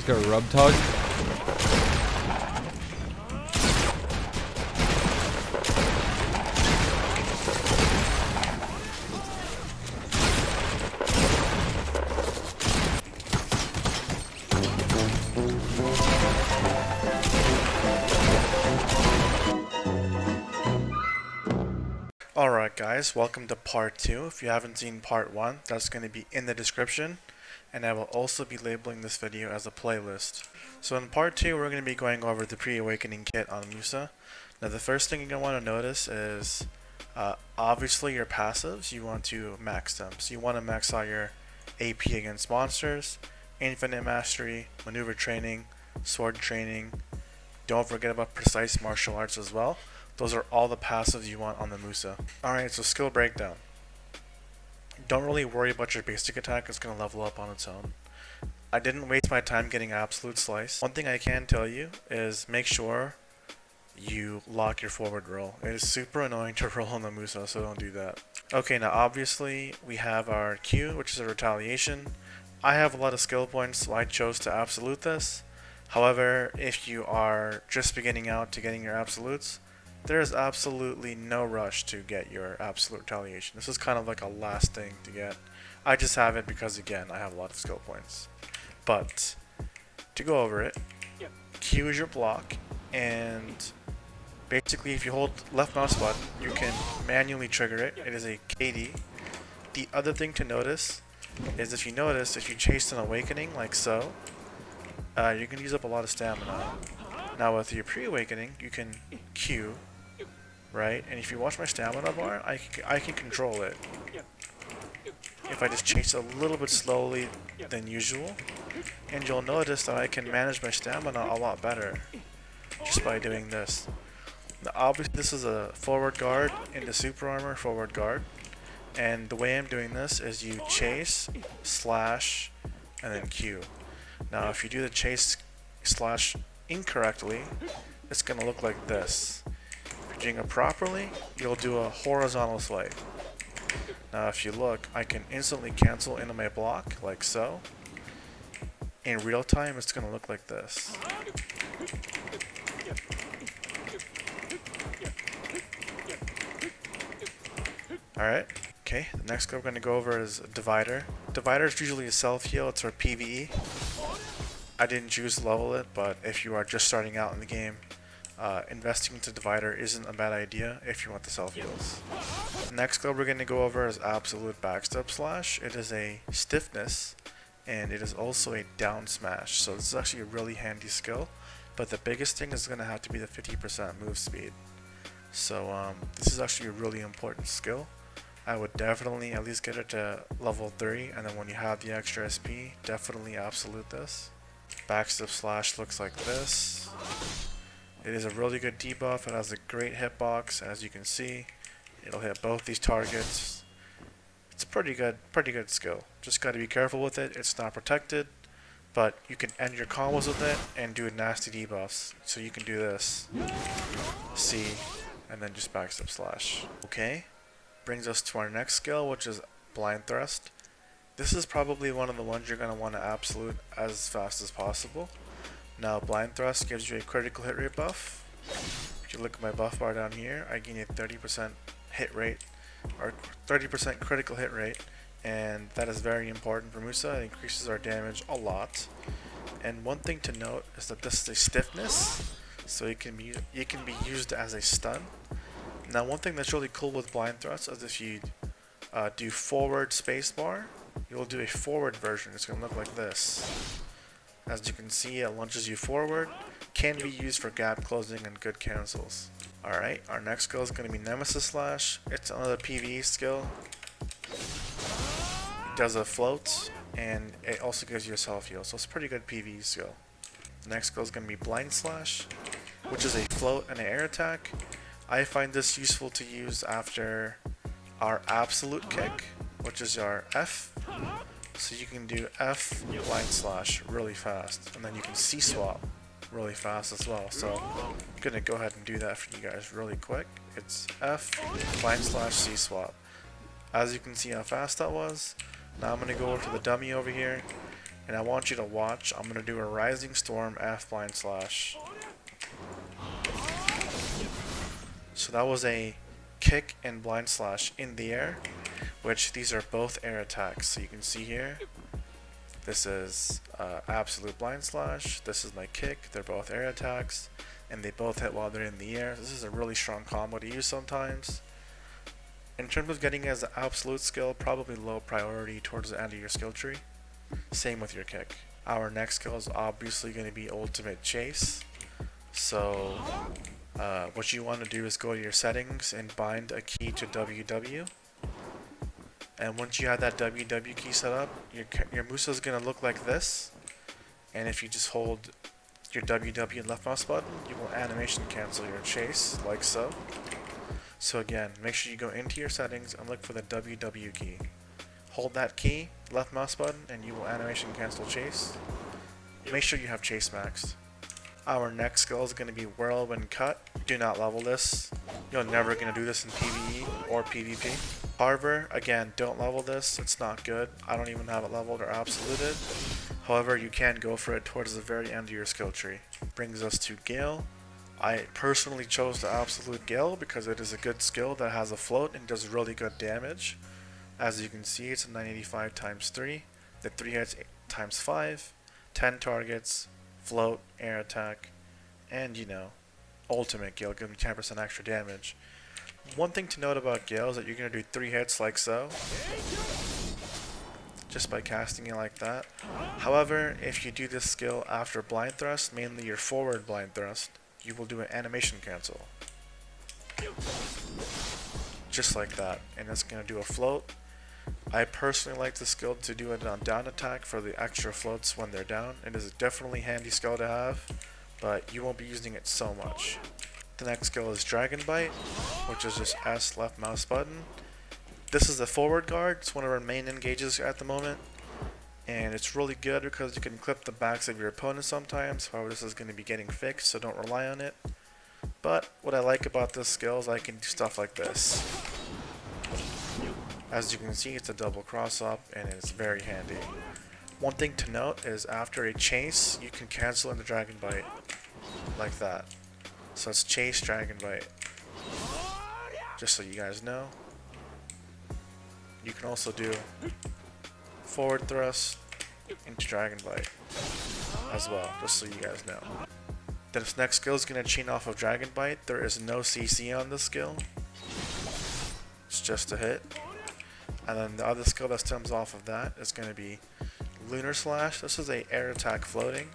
Just got a rub tug. Alright guys, welcome to part 2. If you haven't seen part 1, that's going to be in the description, and I will also be labeling this video as a playlist. So in part 2 we're going to be going over the Preawakening kit on Musa. Now the first thing you're going to want to notice is obviously your passives, you want to max them. So you want to max out your AP against monsters, infinite mastery, maneuver training, sword training. Don't forget about precise martial arts as well. Those are all the passives you want on the Musa. Alright, so skill breakdown. Don't really worry about your basic attack, it's going to level up on its own. I didn't waste my time getting absolute slice. One thing I can tell you is make sure you lock your forward roll. It is super annoying to roll on the Musa, so don't do that. Okay, now obviously we have our Q, which is a retaliation. I have a lot of skill points, so I chose to absolute this. However, if you are just beginning out to getting your absolutes, there is absolutely no rush to get your absolute retaliation. This is kind of like a last thing to get. I just have it because, again, I have a lot of skill points. But to go over it, Q is your block, and basically if you hold left mouse button, you can manually trigger it. It is a KD. The other thing to notice is if you chase an awakening like so, you can use up a lot of stamina. Now with your pre-awakening, you can Q, right? And if you watch my stamina bar, I can control it. If I just chase a little bit slowly than usual, and you'll notice that I can manage my stamina a lot better just by doing this. Now obviously this is a forward guard into super armor forward guard, and the way I'm doing this is you chase, slash, and then Q. Now if you do the chase slash incorrectly, it's going to look like this. If you're doing it properly, you'll do a horizontal swipe. Now if you look, I can instantly cancel into my block, like so. In real time, it's going to look like this. Alright, okay, the next skill we're going to go over is Divider. Divider is usually a self-heal, it's our PvE. I didn't choose to level it, but if you are just starting out in the game, investing into Divider isn't a bad idea if you want the self-heals. The next skill we're going to go over is Absolute Backstep Slash. It is a stiffness, and it is also a down smash, so this is actually a really handy skill, but the biggest thing is going to have to be the 50% move speed. So this is actually a really important skill. I would definitely at least get it to level 3, and then when you have the extra SP, definitely absolute this. Backstep Slash looks like this. It is a really good debuff. It has a great hitbox, as you can see. It'll hit both these targets. It's a pretty good skill. Just got to be careful with it. It's not protected, but you can end your combos with it and do nasty debuffs. So you can do this, C, and then just Backstep Slash. Okay, brings us to our next skill, which is Blind Thrust. This is probably one of the ones you're going to want to absolute as fast as possible. Now Blind Thrust gives you a critical hit rate buff. If you look at my buff bar down here, I gain a 30% hit rate, or 30% critical hit rate, and that is very important for Musa. It increases our damage a lot. And one thing to note is that this is a stiffness, so it can be used as a stun. Now one thing that's really cool with Blind Thrust is if you do forward spacebar, you'll do a forward version. It's going to look like this. As you can see, it launches you forward. Can be used for gap closing and good cancels. Alright, our next skill is going to be Nemesis Slash. It's another PvE skill. It does a float, and it also gives you a self-heal, so it's a pretty good PvE skill. The next skill is going to be Blind Slash, which is a float and an air attack. I find this useful to use after our absolute kick, which is our F. So you can do F Blind Slash really fast, and then you can C-swap really fast as well. So I'm going to go ahead and do that for you guys really quick. It's F Blind Slash C-swap. As you can see how fast that was. Now I'm going to go over to the dummy over here. And I want you to watch. I'm going to do a Rising Storm F blind slash. So that was a kick and blind slash in the air, which these are both air attacks. So you can see here, this is absolute blind slash, this is my kick, they're both air attacks, and they both hit while they're in the air. This is a really strong combo to use sometimes. In terms of getting as an absolute skill, probably low priority towards the end of your skill tree. Same with your kick. Our next skill is obviously going to be ultimate chase. So what you want to do is go to your settings and bind a key to WW. And once you have that WW key set up, your Musa is going to look like this. And if you just hold your WW and left mouse button, you will animation cancel your chase, like so. So again, make sure you go into your settings and look for the WW key. Hold that key, left mouse button, and you will animation cancel chase. Make sure you have chase maxed. Our next skill is going to be Whirlwind Cut. Do not level this. You're never going to do this in PvE or PvP. However, again, don't level this. It's not good. I don't even have it leveled or absoluted. However, you can go for it towards the very end of your skill tree. Brings us to Gale. I personally chose the absolute Gale because it is a good skill that has a float and does really good damage. As you can see, it's a 985 times 3. The 3 hits times 5, 10 targets, float, air attack, and ultimate Gale, give me 10% extra damage. One thing to note about Gale is that you're going to do 3 hits like so, just by casting it like that. However, if you do this skill after blind thrust, mainly your forward blind thrust, you will do an animation cancel. Just like that, and it's going to do a float. I personally like the skill to do it on down attack for the extra floats when they're down. It is a definitely handy skill to have, but you won't be using it so much. The next skill is Dragon Bite, which is just S left mouse button. This is the forward guard. It's one of our main engages at the moment, and it's really good because you can clip the backs of your opponent sometimes. However, this is going to be getting fixed, so don't rely on it. But what I like about this skill is I can do stuff like this. As you can see, it's a double cross up and it's very handy. One thing to note is after a chase, you can cancel in the Dragon Bite like that. So it's chase, Dragon Bite. Just so you guys know. You can also do forward thrust into Dragon Bite as well, just so you guys know. This next skill is going to chain off of Dragon Bite. There is no CC on this skill. It's just a hit. And then the other skill that stems off of that is going to be Lunar Slash. This is a air attack floating.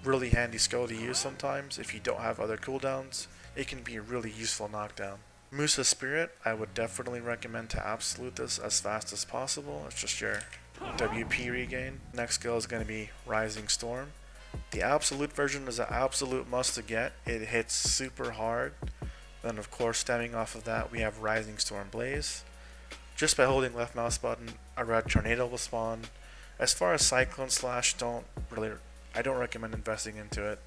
Really handy skill to use sometimes if you don't have other cooldowns. It can be a really useful knockdown. Musa Spirit, I would definitely recommend to absolute this as fast as possible. It's just your WP regain. Next skill is going to be Rising Storm. The absolute version is an absolute must to get. It hits super hard. Then of course, stemming off of that, we have Rising Storm Blaze. Just by holding left mouse button, a red tornado will spawn. As far as Cyclone Slash, I don't recommend investing into it.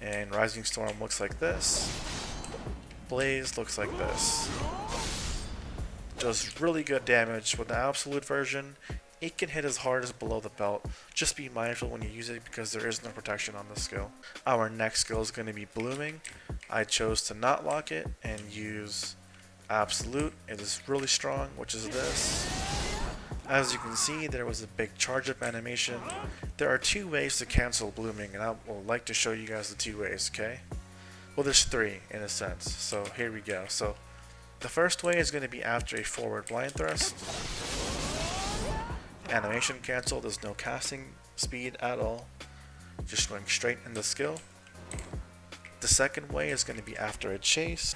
And Rising Storm looks like this. Blaze looks like this. Does really good damage. With the absolute version, it can hit as hard as below the belt. Just be mindful when you use it because there is no protection on this skill. Our next skill is going to be Blooming. I chose to not lock it and use absolute. It is really strong, which is this. As you can see, there was a big charge up animation. There are 2 ways to cancel Blooming, and I would like to show you guys the 2 ways, okay? Well, there's 3 in a sense, so here we go. So the first way is going to be after a forward blind thrust. Animation cancel, there's no casting speed at all, just going straight in the skill. The second way is going to be after a chase.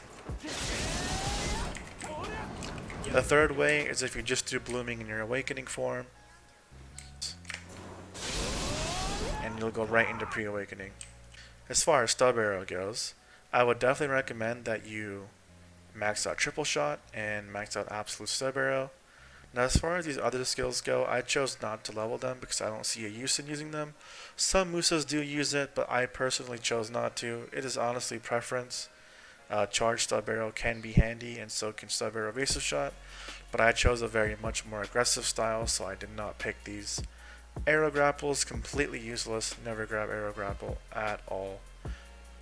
The third way is if you just do Blooming in your Awakening form, and you'll go right into Preawakening. As far as stub arrow goes, I would definitely recommend that you max out triple shot and max out absolute stub arrow. Now as far as these other skills go, I chose not to level them because I don't see a use in using them. Some Musas do use it, but I personally chose not to. It is honestly preference. Charged stub arrow can be handy, and so can stub arrow evasive shot, but I chose a very much more aggressive style, so I did not pick these. Arrow grapples, completely useless, never grab arrow grapple at all.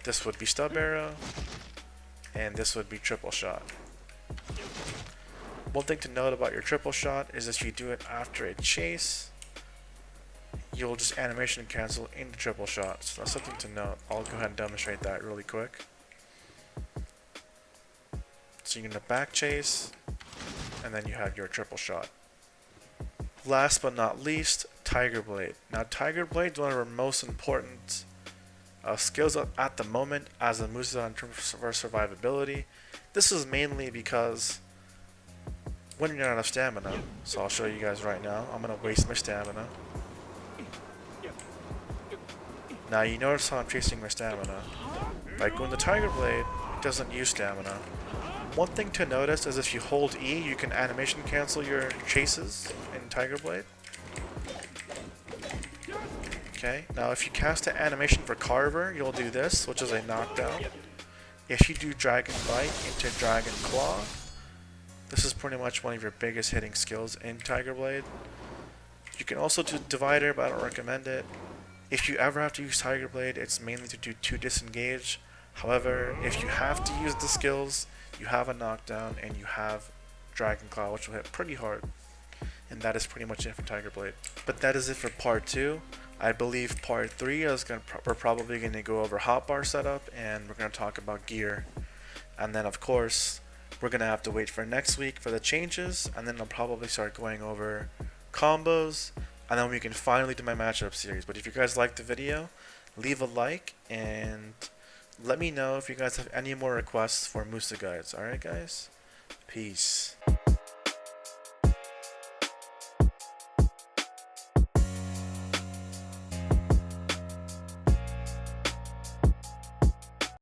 This would be stub arrow, and this would be triple shot. One thing to note about your triple shot is if you do it after a chase, you'll just animation cancel into triple shot. So that's something to note. I'll go ahead and demonstrate that really quick. So you're going to back chase, and then you have your triple shot. Last but not least, Tiger Blade. Now Tiger Blade is one of our most important skills at the moment as a Musa in terms of our survivability. This is mainly because when you're not out of stamina, so I'll show you guys right now. I'm going to waste my stamina. Now you notice how I'm chasing my stamina. By going to Tiger Blade, it doesn't use stamina. One thing to notice is if you hold E, you can animation cancel your chases in Tiger Blade. Okay, now if you cast an animation for Carver, you'll do this, which is a knockdown. If you do Dragon Bite into Dragon Claw, this is pretty much one of your biggest hitting skills in Tiger Blade. You can also do Divider, but I don't recommend it. If you ever have to use Tiger Blade, it's mainly to do 2 disengage. However, if you have to use the skills, you have a knockdown and you have Dragon Claw, which will hit pretty hard. And that is pretty much it for Tiger Blade. But that is it for part 2. I believe part 3 we're probably going to go over hotbar setup, and we're going to talk about gear. And then of course, we're going to have to wait for next week for the changes, and then I'll probably start going over combos, and then we can finally do my matchup series. But if you guys liked the video, leave a like, and let me know if you guys have any more requests for Musa guides. Alright guys? Peace.